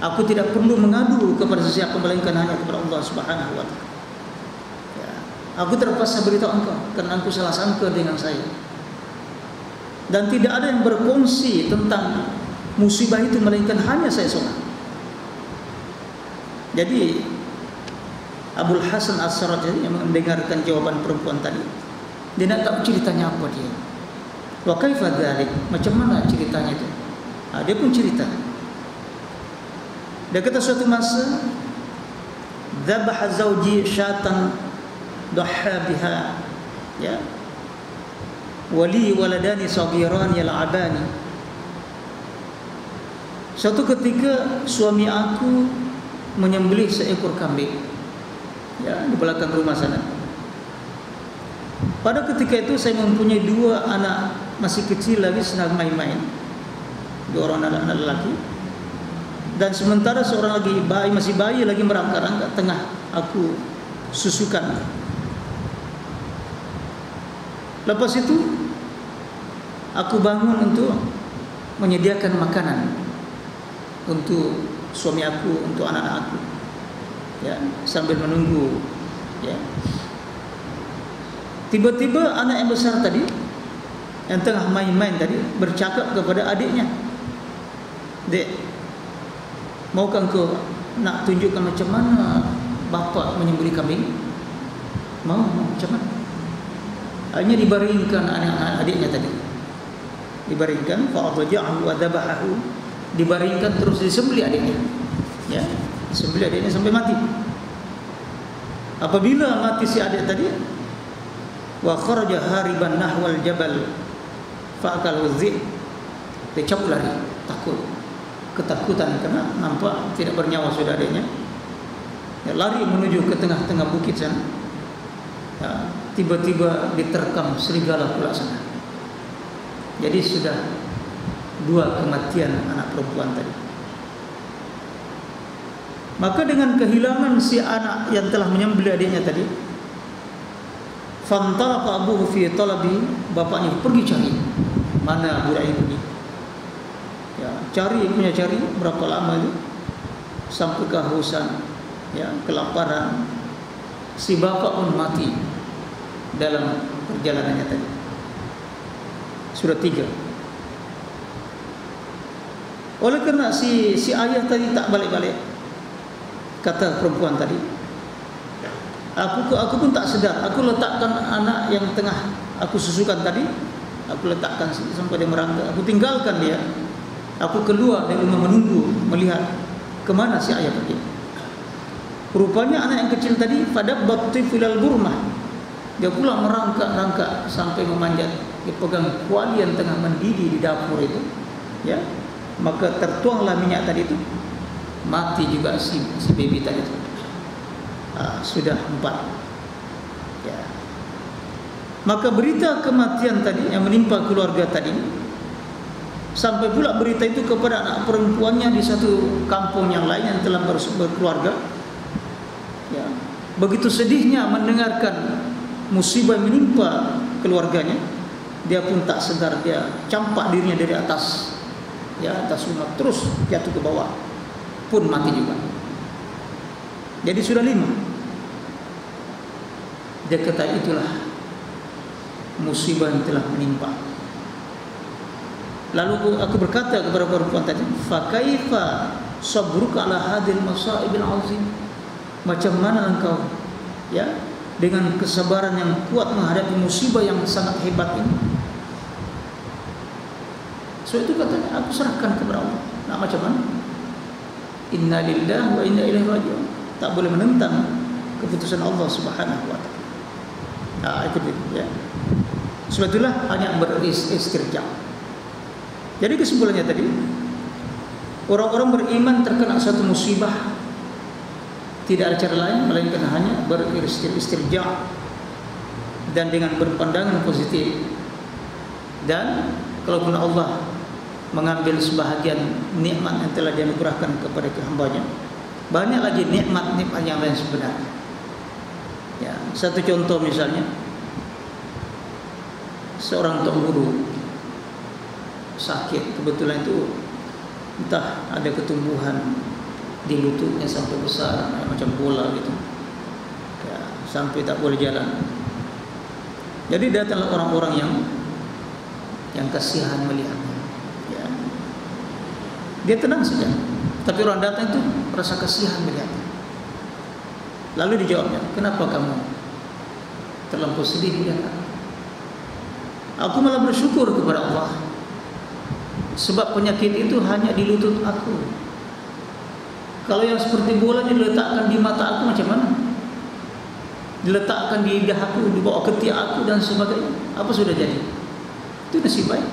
Aku tidak perlu mengadu kepada sesiapa melainkan hanya kepada Allah Subhanahu wa taala. Ya, aku terpaksa beritahu engkau karena engkau salah sangka dengan saya. Dan tidak ada yang berkongsi tentang musibah itu melainkan hanya saya seorang. Jadi Abul Hasan As-Sarraj yang mendengarkan jawaban perempuan tadi, dia nak tahu ceritanya apa dia. Wa kaifa dzalik? Macam mana ceritanya itu? Dia pun cerita. Dia kata suatu masa dzabaha zawji syatan dhahha biha, ya, wali waladani saghiran yal'abani. Suatu ketika suami aku menyembelih seekor kambing, ya, di belakang rumah sana. Pada ketika itu saya mempunyai 2 anak masih kecil lagi sedang main-main, 2 orang anak lelaki, dan sementara seorang lagi masih bayi lagi merangkak-rangkak tengah aku susukan. Lepas itu aku bangun untuk menyediakan makanan untuk suami aku, untuk anak-anak aku, ya, sambil menunggu, ya. Tiba-tiba anak yang besar tadi, yang tengah main-main tadi, bercakap kepada adiknya, "Dek, maukah engkau nak tunjukkan macam mana bapa menyembelih kambing?" Mau, macam mana? Hanya dibaringkan anak adiknya tadi, dibaringkan, fa'adja'ahu wa dhabahahu, dibaringkan terus disembelih adiknya, ya, disembelih adiknya sampai mati. Apabila mati si adik tadi, wa kharaja hariban nahwal jabal fa'akalahu dhi', dia cabut lari, takut, ketakutan karena nampak tidak bernyawa sudah adiknya, ya, lari menuju ke tengah-tengah bukit sana, ya, tiba-tiba diterkam serigala pula sana. Jadi sudah 2 kematian anak perempuan tadi. Maka dengan kehilangan si anak yang telah menyembelih adiknya tadi, fantalaqa abuhu fi talabi, bapaknya pergi cari mana budak ini, ya, cari berapa lama itu sampai kehausan, ya, kelaparan. Si bapak pun mati dalam perjalanannya tadi. Surat 3. Oleh kerana si ayah tadi tak balik-balik, kata perempuan tadi, Aku pun tak sedar. Aku letakkan anak yang tengah aku susukan tadi, aku letakkan sampai dia merangkak. Aku tinggalkan dia. Aku keluar dari rumah menunggu, melihat kemana si ayah pergi. Rupanya anak yang kecil tadi pada bakti filal burmah, dia pula merangkak-rangkak sampai memanjat. Dia pegang kuali yang tengah mendidih di dapur itu, ya. Maka tertuanglah minyak tadi itu, mati juga si baby tadi itu. Sudah 4, ya. Maka berita kematian tadi yang menimpa keluarga tadi, sampai pula berita itu kepada anak perempuannya di satu kampung yang lain yang telah berkeluarga, ya. Begitu sedihnya mendengarkan musibah yang menimpa keluarganya, dia pun tak sedar, dia campak dirinya dari atas, ya, atas rumah, terus jatuh ke bawah, pun mati juga. Jadi sudah 5. Dia kata itulah musibah yang telah menimpa. Lalu aku berkata kepada perempuan tadi, fa kaifa sabruka ala hadhil masaibil azim, macam mana engkau, ya, dengan kesabaran yang kuat menghadapi musibah yang sangat hebat ini. So itu katanya, aku serahkan kepada Allah. Nah, macam mana? Inna lillahi wa inna ilaihi raji'un. Tak boleh menentang keputusan Allah Subhanahu wa taala. Itu dia, ya. Sebab itulah hanya beristirja. Jadi kesimpulannya tadi, orang-orang beriman terkena satu musibah, tidak ada cara lain melainkan hanya beristirja dan dengan berpandangan positif. Dan kalaupun Allah mengambil sebahagian nikmat yang telah dianugerahkan kepada hamba-Nya, banyak lagi nikmat-nikmat yang lain sebenarnya. Ya, satu contoh misalnya, seorang tok guru sakit, kebetulan itu entah ada ketumbuhan di lututnya sampai besar, macam bola gitu, ya, sampai tak boleh jalan. Jadi datanglah orang-orang yang kasihan melihatnya, ya. Dia tenang saja, tapi orang datang itu rasa kasihan melihatnya. Lalu dijawabnya, kenapa kamu terlampau sedih melihat aku? Aku malah bersyukur kepada Allah, sebab penyakit itu hanya di lutut aku. Kalau yang seperti bola diletakkan di mata aku macam mana? Diletakkan di dahaku, dibawa ketiak aku dan sebagainya. Apa sudah jadi? Itu nasib baik.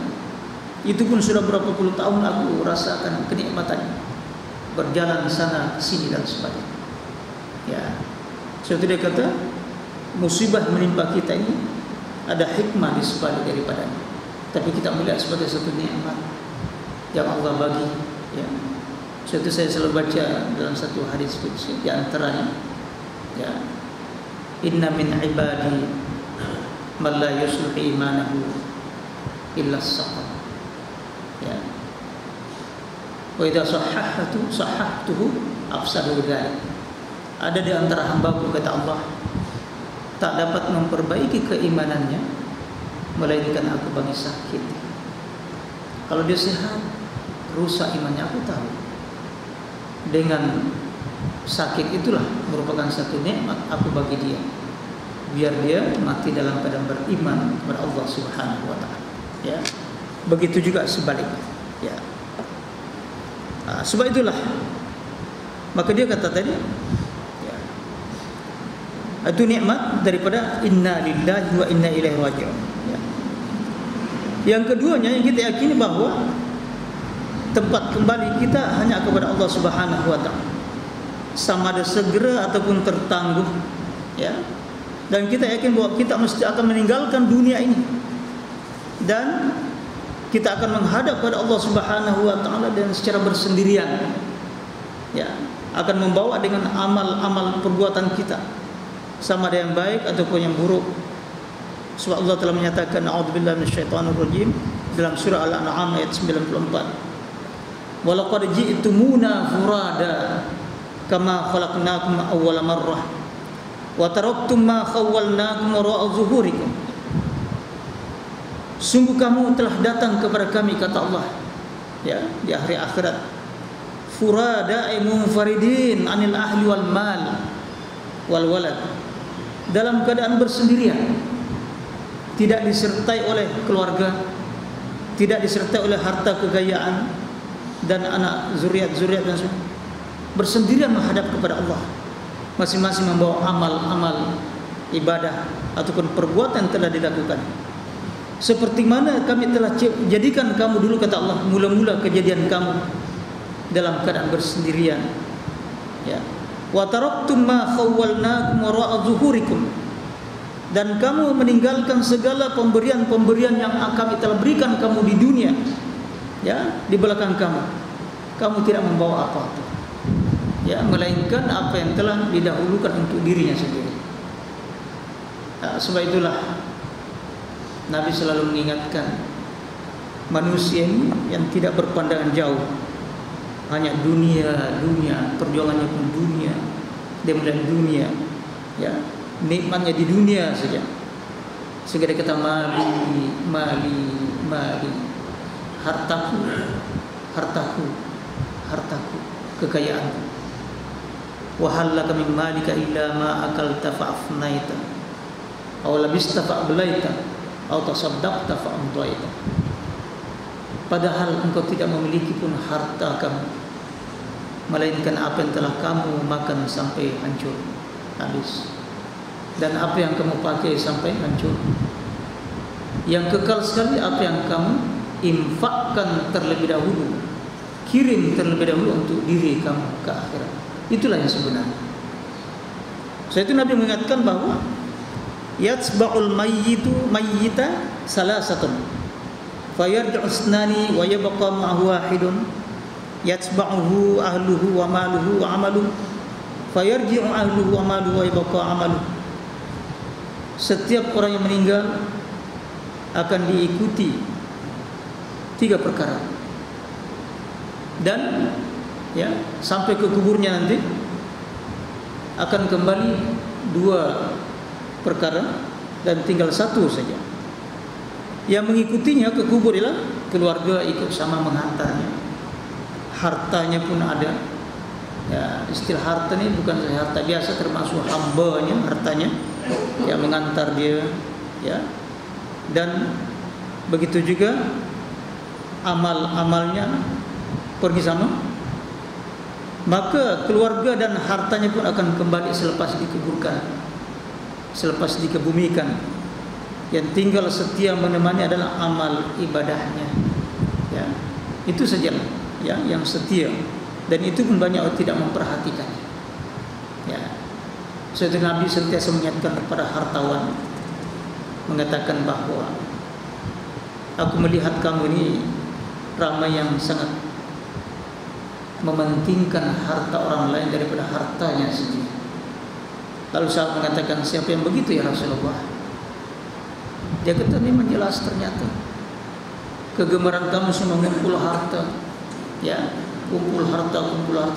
Itu pun sudah berapa puluh tahun aku rasakan kenikmatannya. Berjalan sana sini dan sebagainya. Ya. Suatu dia kata musibah menimpa kita ini ada hikmah di sebalik daripadanya. Tapi kita melihat sebagai satu nikmat yang Allah bagi. Ya. Suatu saya selalu baca dalam satu hadis qudsi di antaranya, ya, inna min ibadi man la yusluhu imanahu illa as-saqam. Ya. Wa idza sahhahtuhu afsadu dzalik. Ada di antara hamba-Ku, kata Allah, tak dapat memperbaiki keimanannya melainkan aku bagi sakit. Kalau dia sehat, rusak imannya, aku tahu. Dengan sakit itulah merupakan satu nikmat aku bagi dia, biar dia mati dalam keadaan beriman kepada Allah Subhanahu wa taala. Ya. Begitu juga sebaliknya. Ya. Sebab itulah maka dia kata tadi, ya, itu nikmat daripada inna lillahi wa inna ilaihi raji'un. Ya. Yang keduanya yang kita yakini bahwa tempat kembali kita hanya kepada Allah Subhanahu wa taala, sama ada segera ataupun tertangguh, ya. Dan kita yakin bahwa kita mesti akan meninggalkan dunia ini dan kita akan menghadap pada Allah Subhanahu wa taala dan secara bersendirian, ya, akan membawa dengan amal-amal perbuatan kita, sama ada yang baik ataupun yang buruk. Sebab Allah telah menyatakan a'udzubillahi minasyaitonir rajim dalam surah Al-An'am ayat 94. Walaqad ji'tumuna furada kama khalaqnakum awwala marrah wa taraktum ma khawwalnakum wara'a zuhurikum. Sungguh kamu telah datang kepada kami, kata Allah, ya, di hari akhirat, furada ay munfaridin anil ahli wal mal wal walad, dalam keadaan bersendirian, tidak disertai oleh keluarga, tidak disertai oleh harta kekayaan dan anak zuriat-zuriat dan semua, bersendirian menghadap kepada Allah, masing-masing membawa amal-amal ibadah ataupun perbuatan yang telah dilakukan. Seperti mana kami telah jadikan kamu dulu, kata Allah, mula-mula kejadian kamu dalam keadaan bersendirian, ya. Wa taraktum ma khawwalnakum wara'a zuhurikum, dan kamu meninggalkan segala pemberian-pemberian yang kami telah berikan kamu di dunia, ya, di belakang kamu. Kamu tidak membawa apa-apa, ya, melainkan apa yang telah didahulukan untuk dirinya sendiri. Sebab itulah Nabi selalu mengingatkan manusia ini yang tidak berpandangan jauh, hanya dunia, perjuangannya pun dunia, dia melihat dunia, ya, nikmatnya di dunia saja. Segera kata mali, hartaku, kekayaanku. Wa hallaka min malika illa ma akalta fa'afnaita aw labista fa'ablaita aw tasaddaqta fa'amdaita. Padahal engkau tidak memiliki pun harta kamu, melainkan apa yang telah kamu makan sampai hancur, habis, dan apa yang kamu pakai sampai hancur. Yang kekal sekali apa yang kamu infakkan terlebih dahulu, kirim terlebih dahulu untuk diri kamu ke akhirat. Itulah yang sebenarnya. Saya itu Nabi mengingatkan bahwa yatsba'ul mayyita salasatun fayarji'u isnani wa yabqa ma'ahu wahidun yatsba'uhu ahluhu wa maluhu wa amaluhu fayarji'u ahluhu wa maluhu wa yabqa amaluhu. Setiap orang yang meninggal akan diikuti 3 perkara, dan, ya, sampai ke kuburnya nanti akan kembali 2 perkara dan tinggal 1 saja. Yang mengikutinya ke kubur ialah keluarga ikut sama menghantarnya, hartanya pun ada. Ya, istilah harta ini bukan saja harta biasa, termasuk hambanya, hartanya yang mengantar dia, ya. Dan begitu juga amal-amalnya pergi sama maka keluarga dan hartanya pun akan kembali selepas dikuburkan, selepas dikebumikan. Yang tinggal setia menemani adalah amal ibadahnya. Ya, itu sajalah ya yang setia, dan itu pun banyak orang tidak memperhatikan. Ya, suatu Nabi sentiasa mengingatkan kepada hartawan, mengatakan bahwa aku melihat kamu ini ramai yang sangat mementingkan harta orang lain daripada hartanya sendiri. Lalu sahabat mengatakan, siapa yang begitu ya Rasulullah? Dia kata, memang jelas ternyata kegemaran kamu semua mengumpul harta, ya, kumpul harta,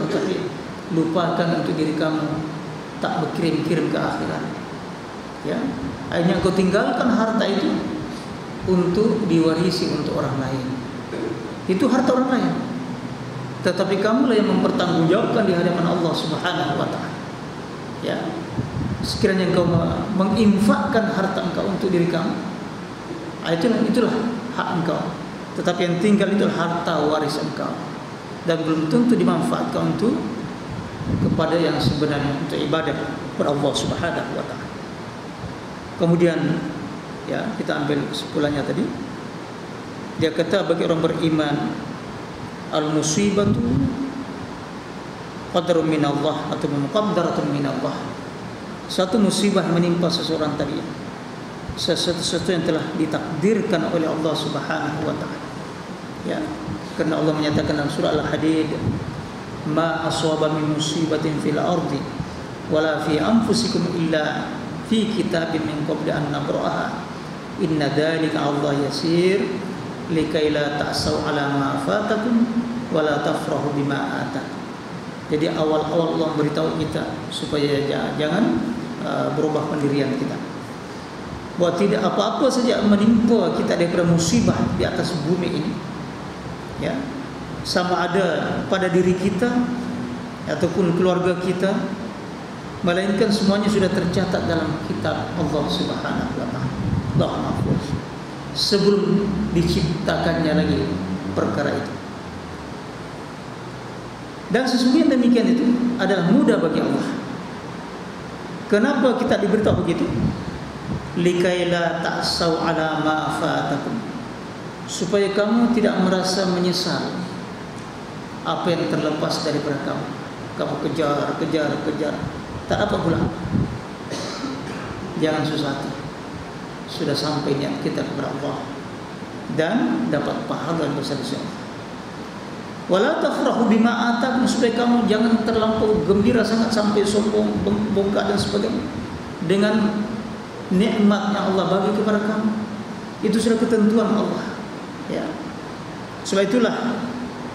tapi lupakan untuk diri kamu, tak berkirim-kirim ke akhirat. Ya, akhirnya kau tinggalkan harta itu untuk diwarisi untuk orang lain. Itu harta orang lain, tetapi kamulah yang mempertanggungjawabkan di hadapan Allah Subhanahu wa taala. Ya. Sekiranya engkau menginfakkan harta engkau untuk diri kamu, itulah hak engkau. Tetapi yang tinggal itu harta waris engkau, dan belum tentu dimanfaatkan untuk kepada yang sebenarnya, untuk ibadah kepada Allah Subhanahu wa taala. Kemudian ya, kita ambil kesimpulannya tadi. Dia kata bagi orang beriman, al-musibatu qadarun minallah atau muqaddaratun minallah. Satu musibah menimpa seseorang tadi, sesuatu yang telah ditakdirkan oleh Allah Subhanahu wa taala. Ya, karena Allah menyatakan dalam surah Al-Hadid, ma aswaba min musibatin fil ardi wala fi anfusikum illa fi kitabin min qabli an nabraha inna dzalika 'ala Allah yasir likai la ta'sau ala ma fatakum wa la tafrahu bima atakum. Jadi awal-awal Allah beritahu kita supaya jangan berubah pendirian kita, bahwa tidak apa-apa saja menimpa kita daripada musibah di atas bumi ini, ya, sama ada pada diri kita ataupun keluarga kita, melainkan semuanya sudah tercatat dalam kitab Allah Subhanahu wa taala, Allah Mahfuz, sebelum diciptakannya lagi perkara itu. Dan sesungguhnya demikian itu adalah mudah bagi Allah. Kenapa kita diberitahu begitu? Likaila ta'sau ala ma fatakum, supaya kamu tidak merasa menyesal apa yang terlepas daripada kamu. Kamu kejar, tak apa pula. Jangan susah hati. Sudah sampai niat kita kepada Allah dan dapat pahala yang besar di Allah. Wala tafrahu bima atakum, supaya kamu jangan terlampau gembira sangat sampai sombong, bongkak dan sebagainya dengan nikmat yang Allah bagi kepada kamu. Itu sudah ketentuan Allah. Ya. Sebab itulah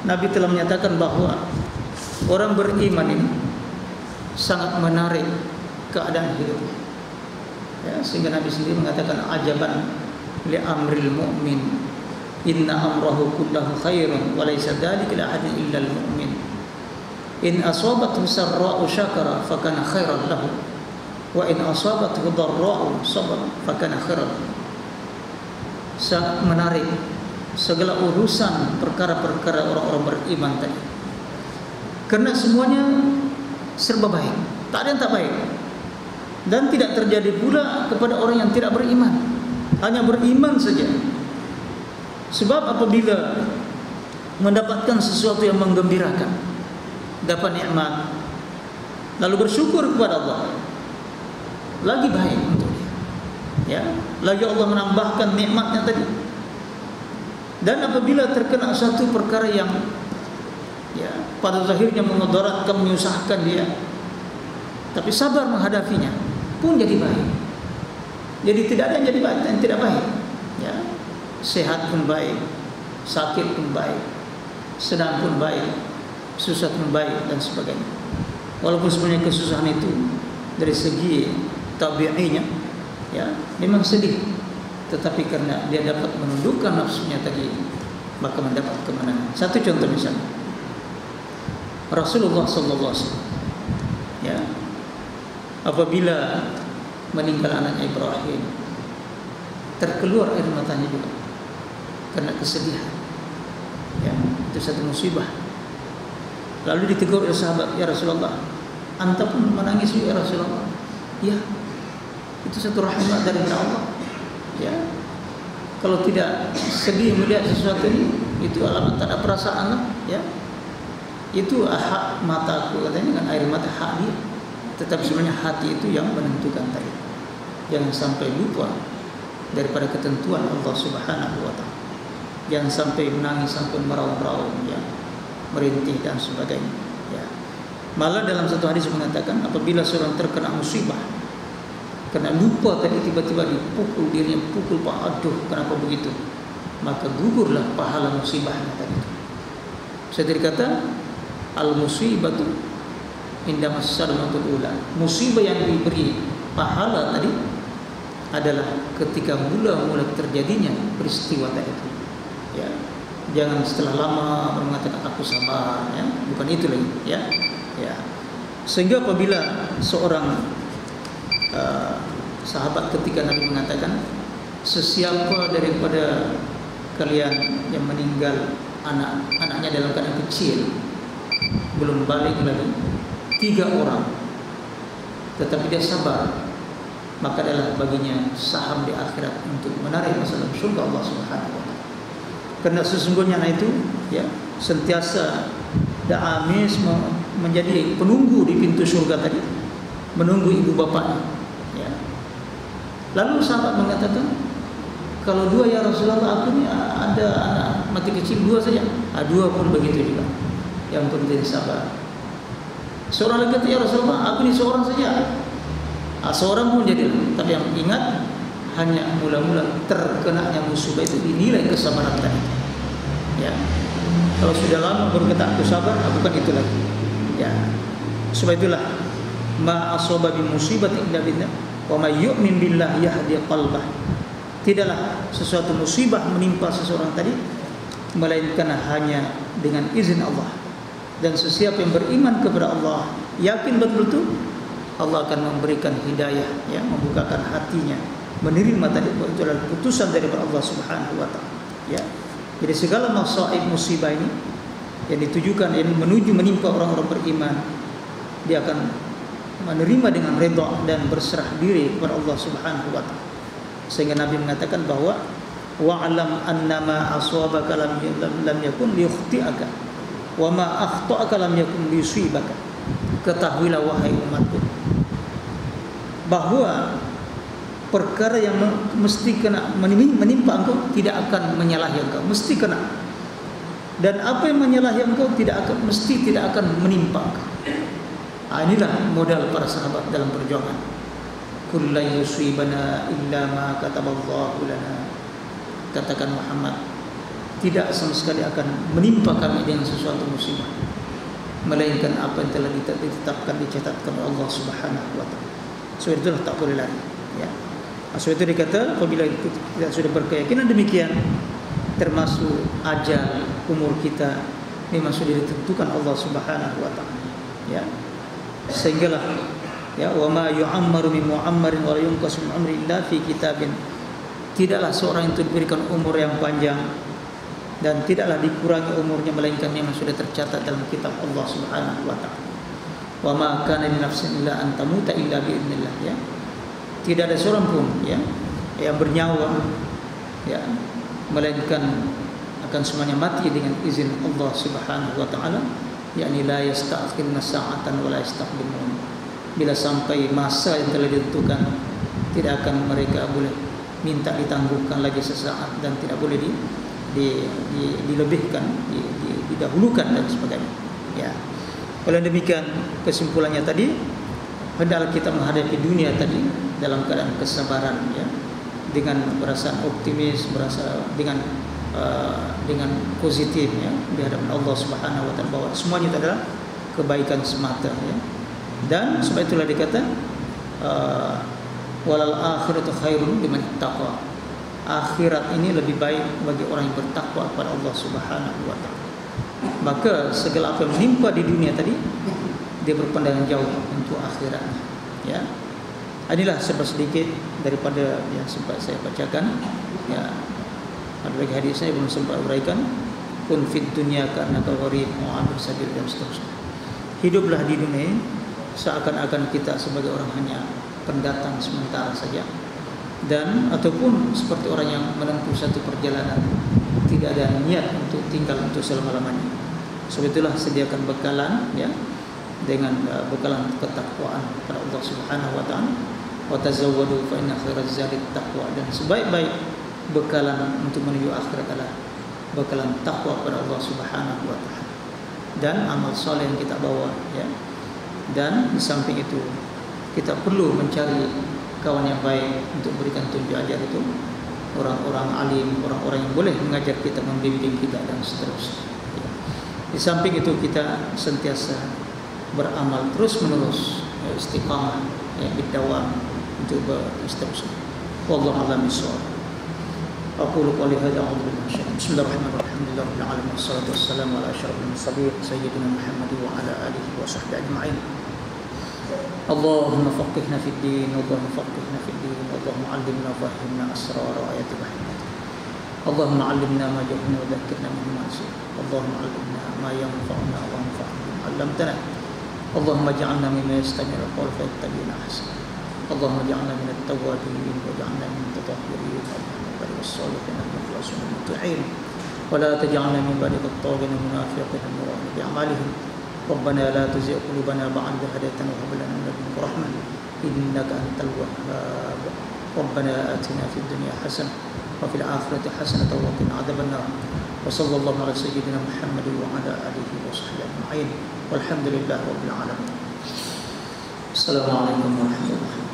Nabi telah menyatakan bahwa orang beriman ini sangat menarik keadaan hidupnya. Ya, sehingga Nabi sendiri mengatakan ajaban li amril mu'min inna amrahu kullahu khairun wa laysa dzalika li ahadin illa al mu'min in asabathu sarra'u syakara fakana khairan lahu wa in asabathu dharra'u sabara fakana khairan. Sangat menarik segala urusan perkara-perkara orang-orang beriman tadi, karena semuanya serba baik, tak ada yang tak baik. Dan tidak terjadi pula kepada orang yang tidak beriman, hanya beriman saja. Sebab apabila mendapatkan sesuatu yang menggembirakan, dapat nikmat, lalu bersyukur kepada Allah, lagi baik untuk dia. Ya, lagi Allah menambahkan nikmatnya tadi. Dan apabila terkena satu perkara yang ya pada zahirnya memudaratkan, menyusahkan dia, tapi sabar menghadapinya, pun jadi baik. Jadi tidak ada yang jadi baik dan tidak baik. Ya, sehat pun baik, sakit pun baik, senang pun baik, susah pun baik dan sebagainya. Walaupun sebenarnya kesusahan itu dari segi tabi'inya, ya, memang sedih, tetapi karena dia dapat menundukkan nafsunya tadi, maka mendapat kemenangan. Satu contoh misalnya, Rasulullah SAW, ya, apabila meninggal anaknya Ibrahim, terkeluar air matanya juga karena kesedihan. Ya, itu satu musibah. Lalu ditegur oleh sahabat, ya Rasulullah, anta pun menangis ya Rasulullah. Ya, itu satu rahmat dari Allah. Ya, kalau tidak sedih melihat sesuatu ini, itu alamat tak ada perasaan lah. Ya, itu hak mataku katanya kan, air mata hak dia. Tetapi sebenarnya hati itu yang menentukan tadi. Jangan sampai lupa daripada ketentuan Allah Subhanahu wa taala. Jangan sampai menangis sampai meraung-raung, ya, merintih dan sebagainya. Ya. Malah dalam satu hadis mengatakan apabila seorang terkena musibah, kena lupa tadi tiba-tiba dipukul dirinya, pukul, Pak, aduh kenapa begitu? Maka gugurlah pahala musibahnya tadi. Saya tadi kata al-musibatu indamas sadmatul ula. Musibah yang diberi pahala tadi adalah ketika mula-mula terjadinya peristiwa tadi itu. Ya. Jangan setelah lama mengatakan aku sabar, ya. Bukan itu lagi, ya. Ya. Sehingga apabila seorang sahabat ketika Nabi mengatakan sesiapa daripada kalian yang meninggal anaknya dalam keadaan kecil belum balik lagi 3 orang tetapi dia sabar, maka adalah baginya saham di akhirat untuk menarik masuk dalam surga Allah Subhanahu wa taala. Karena sesungguhnya anak itu, ya, sentiasa da'amis menjadi penunggu di pintu surga tadi, menunggu ibu bapaknya, ya. Lalu sahabat mengatakan, kalau 2 ya Rasulullah, aku ni ada anak mati kecil 2 saja. 2 pun begitu juga. Yang penting sabar. Seorang lagi kata, ya Rasulullah, aku ni seorang saja. Seorang pun jadilah. Tapi yang ingat, hanya mula-mula terkenanya musibah itu dinilai kesabaran tadi. Ya. Kalau sudah lama baru kata aku sabar, bukan itu lagi. Ya. Sebab itulah ma asaba bi musibati illa billah wa may yu'min billah yahdi qalbah. Tidaklah sesuatu musibah menimpa seseorang tadi melainkan hanya dengan izin Allah. Dan sesiapa yang beriman kepada Allah, yakin betul-betul Allah akan memberikan hidayah, ya, membukakan hatinya, menerima tadi itu adalah putusan daripada Allah Subhanahu wa taala. Ya. Jadi segala masaib musibah ini yang ditujukan, yang menuju menimpa orang-orang beriman, dia akan menerima dengan redha dan berserah diri kepada Allah Subhanahu wa taala. Sehingga Nabi mengatakan bahwa wa'lam annama aswabaka lam yakun liyukhti'aka wa ma akhta'aka lam yakun liyusibaka. Ketahuilah wahai umatku bahwa perkara yang mesti kena menimpa engkau tidak akan menyalahi engkau, mesti kena. Dan apa yang menyalahi engkau mesti tidak akan menimpa engkau. Inilah modal para sahabat dalam perjuangan. Kullu yusibana illa ma kataballahu lana. Katakan Muhammad, tidak sama sekali akan menimpa kami dengan sesuatu musibah, melainkan apa yang telah ditetapkan, dicatatkan oleh Allah Subhanahu wa taala. Sebab itulah tak boleh lari, ya. Sebab itu dikata apabila kita sudah berkeyakinan demikian, termasuk ajal umur kita memang sudah ditentukan Allah Subhanahu wa taala, ya. Sehinggalah, ya, wa ma yu'ammaru min mu'ammarin wa la yunqasu min umri illa fi kitabin. Tidaklah seorang itu diberikan umur yang panjang dan tidaklah dikurangi umurnya melainkan memang sudah tercatat dalam kitab Allah Subhanahu wa taala. Wa ma kana li nafsin illa an tamuta illa bi idznillah, ya. Tidak ada seorang pun, ya, yang bernyawa, ya, melainkan akan semuanya mati dengan izin Allah Subhanahu wa taala, yakni la yasta'khiruna sa'atan wa la yastaqdimun. Bila sampai masa yang telah ditentukan, tidak akan mereka boleh minta ditangguhkan lagi sesaat dan tidak boleh dilebihkan, didahulukan dan sebagainya, ya. Oleh demikian kesimpulannya tadi, hendaklah kita menghadapi dunia tadi dalam keadaan kesabaran, ya, dengan perasaan optimis, berasa dengan positif, ya, di hadapan Allah Subhanahu wa taala bahwa semuanya itu adalah kebaikan semata, ya. Dan sebab itulah dikata walal akhiratu khairun liman ittaqa. Akhirat ini lebih baik bagi orang yang bertakwa kepada Allah Subhanahu wa taala. Maka segala apa yang menimpa di dunia tadi, dia berpandangan jauh untuk akhiratnya, ya. Inilah sedikit daripada yang sempat saya bacakan, ya. Ada lagi hadis saya belum sempat uraikan, kun fid dunya ka'annaka gharib wa 'abir sabil dan seterusnya. hiduplah di dunia seakan-akan kita sebagai orang hanya pendatang sementara saja, dan ataupun seperti orang yang menempuh satu perjalanan tidak ada niat untuk tinggal untuk selama-lamanya. Sebab itulah sediakan bekalan, ya, dengan bekalan ketakwaan kepada Allah Subhanahu wa taala. Wa tazawwadu fa inna khairaz zadi taqwa, dan sebaik-baik bekalan untuk menuju akhirat adalah bekalan takwa kepada Allah Subhanahu wa taala dan amal saleh yang kita bawa, ya. Dan di samping itu kita perlu mencari kawan yang baik untuk berikan tunjuk ajar itu, orang-orang alim, orang-orang yang boleh mengajar kita, membimbing kita dan seterusnya. Ya. Di samping itu kita sentiasa beramal terus-menerus, ya, istiqamah, ya, bidawam untuk berseterusnya. Wallahu a'lam bishawab. Aqulu qouli hadza wa a'udzu billahi minasyaitonir rajim. Bismillahirrahmanirrahim. Alhamdulillahirabbil alamin wassalatu wassalamu ala asyrofil mursalin sayyidina Muhammad wa ala alihi wa sahbihi ajma'in. Allahumma faqihna fid din, Allahumma faqihna fid din, Allahumma 'allimna wa fahhimna asrar ayati rahmatik. Allahumma 'allimna ma jahilna wa dhakkirna mimma nasina. Allahumma 'allimna ma yanfa'una wa anfa'na bima 'allamtana. Allahumma ij'alna mimman yastami'una al-qawla fayattabi'una ahsana. Allahumma ij'alna minat tawwabin waj'alna minat mutatahhirin wal salihin al-mukhlasin al-muti'in. ولا تجعلنا من بعد الطاغين المنافقين المرائين بأعمالهم. ربنا لا تزغ قلوبنا بعد إذ هديتنا وهب لنا من لدنك رحمة إنك أنت الوهاب. ربنا آتنا في الدنيا حسنة وفي الآخرة حسنة وقنا عذاب النار. وصلى الله على سيدنا محمد وعلى آله وصحبه أجمعين والحمد لله رب العالمين. السلام عليكم ورحمة الله.